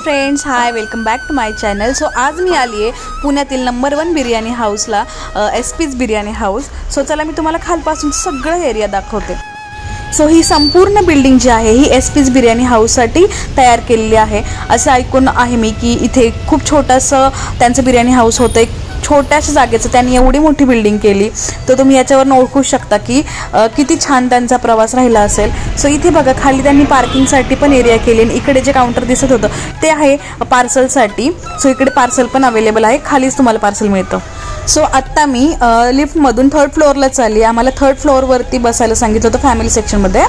Friends, hi, welcome back to my channel. So आज मी आली आहे पुण्यातील नंबर 1 बिर्याणी हाऊसला, एसपीज बिर्याणी हाऊस। सो चला मी तुम्हाला खालपासून सगळं एरिया दाखवते। सो ही संपूर्ण बिल्डिंग जी आहे ही एसपीज बिर्याणी हाऊससाठी तयार केलेली आहे। असं ऐकून आहे मी की इथे खूप छोटंसं त्यांचं बिर्याणी हाऊस होतं, एक छोट्याशा जागेचं त्यांनी एवढी मोठी बिल्डिंग केली। तर तुम्ही याच्यावरून ओळखू शकता की किती छान त्यांचा प्रवास राहिला असेल। सो इथे बघा खाली त्यांनी पार्किंगसाठी पण एरिया केली आणि इकडे जे काउंटर दिसत होतं ते आहे पार्सलसाठी। सो इकडे पार्सल पण अवेलेबल आहे, खालीच तुम्हाला पार्सल मिळतं। सो आत्ता मी लिफ्टमधून 3rd फ्लोअरला चालली। आम्हाला 3rd फ्लोअरवरती बसायला सांगितलं होतं फॅमिली सेक्शनमध्ये।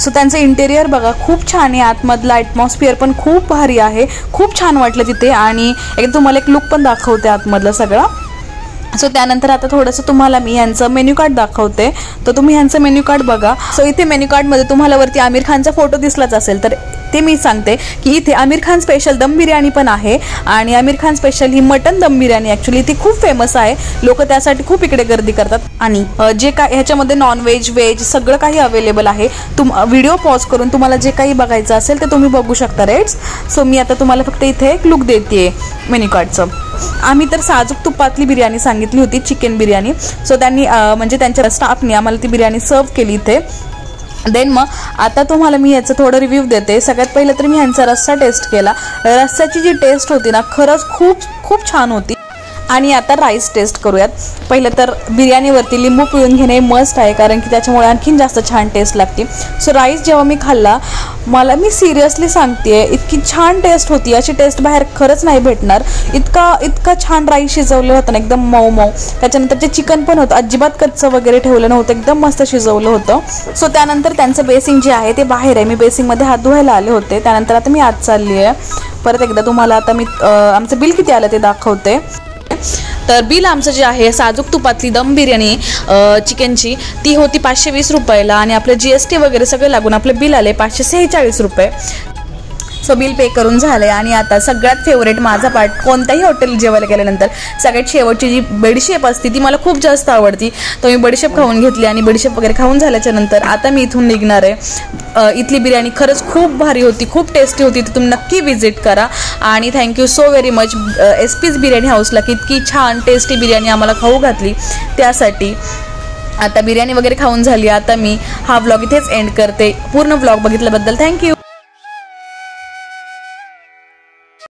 सो त्यांचं इंटेरियर बघा खूप छान आहे, आतमधला ॲटमॉस्फिअर पण खूप भारी आहे, खूप छान वाटलं तिथे। आणि एक तुम्हाला एक लुक पण दाखवते आतमधला सगळा। सो त्यानंतर आता थोडंसं तुम्हाला मी यांचं मेन्यू कार्ड दाखवते, तर तुम्ही यांचं मेन्यू कार्ड बघा। सो इथे मेन्यू कार्डमध्ये तुम्हाला वरती आमिर खानचा फोटो दिसलाच असेल, तर ते मी सांगते की इथे आमिर खान स्पेशल दम बिर्याणी पण आहे। आणि आमिर खान स्पेशल ही मटन दम बिर्याणी ॲक्च्युली ती खूप फेमस आहे, लोक त्यासाठी खूप इकडे गर्दी करतात। आणि जे काय ह्याच्यामध्ये नॉनव्हेज व्हेज सगळं काही अवेलेबल आहे। व्हिडिओ पॉज करून तुम्हाला जे काही बघायचं असेल ते तुम्ही बघू शकता रेट्स। सो मी आता तुम्हाला फक्त इथे एक लुक देते मेन्यू कार्डचं। आम्ही तर साजूक तुपातली बिर्याणी सांगितली होती, चिकन बिर्याणी। सो त्यांनी म्हणजे त्यांच्या स्टाफने आम्हाला ती बिर्याणी सर्व केली इथे। देन मग आता तुम्हाला मी याचं थोडं रिव्ह्यू देते। सगळ्यात पहिलं तर मी ह्यांचा रस्सा टेस्ट केला। रस्स्याची जी टेस्ट होती ना खरंच खूप खूप छान होती। आणि आता राईस टेस्ट करूयात। पहिलं तर बिर्याणीवरती लिंबू पिळून घेणे मस्ट आहे, कारण की त्याच्यामुळे आणखीन जास्त छान टेस्ट लागते। सो राईस जेव्हा मी खाल्ला, मी सिरियसली सांगते इतकी छान टेस्ट होती, अशी टेस्ट बाहेर खरंच नाही भेटणार। इतका छान राईस शिजवलं होतं ना, एकदम मऊ मऊ। त्याच्यानंतर जे चिकन पण होतं अजिबात कच्चं वगैरे ठेवलं नव्हतं, एकदम मस्त शिजवलं होतं। सो त्यानंतर त्यांचं बेसिंग जे आहे ते बाहेर आहे, मी बेसिंगमध्ये हात धुवायला आले होते। त्यानंतर आता मी आत चालली आहे। परत एकदा तुम्हाला आता मी आमचं बिल किती आलं ते दाखवते। तर बिल आमचं जे आहे साजूक तुपातली दम बिर्याणी चिकनची ती होती 520 रुपयाला, आणि आपलं GST वगैरे सगळं लागून आपलं बिल आले 546 रुपये। सो बिल पे करून झालं आहे। आणि आता सगळ्यात फेवरेट माझा पार्ट, कोणत्याही हॉटेल जेवायला गेल्यानंतर सगळ्यात शेवटची जी बडीशेप असते ती मला खूप जास्त आवडती। तर मी बडीशेप खाऊन घेतली आणि बडीशेप वगैरे खाऊन झाल्याच्या नंतर आता मी इथून निघणार आहे। इथली बिर्याणी खरंच खूप भारी होती, खूप टेस्टी होती, तर तुम्ही नक्की विजिट करा। आणि thank you so very much SP's biryani हाऊसला की इतकी छान टेस्टी बिर्याणी आम्हाला खाऊ घातली त्यासाठी। आता बिर्याणी वगैरे खाऊन झाली, आता मी हा व्लॉग इथेच एंड करते। पूर्ण व्लॉग बघितल्याबद्दल थँक्यू।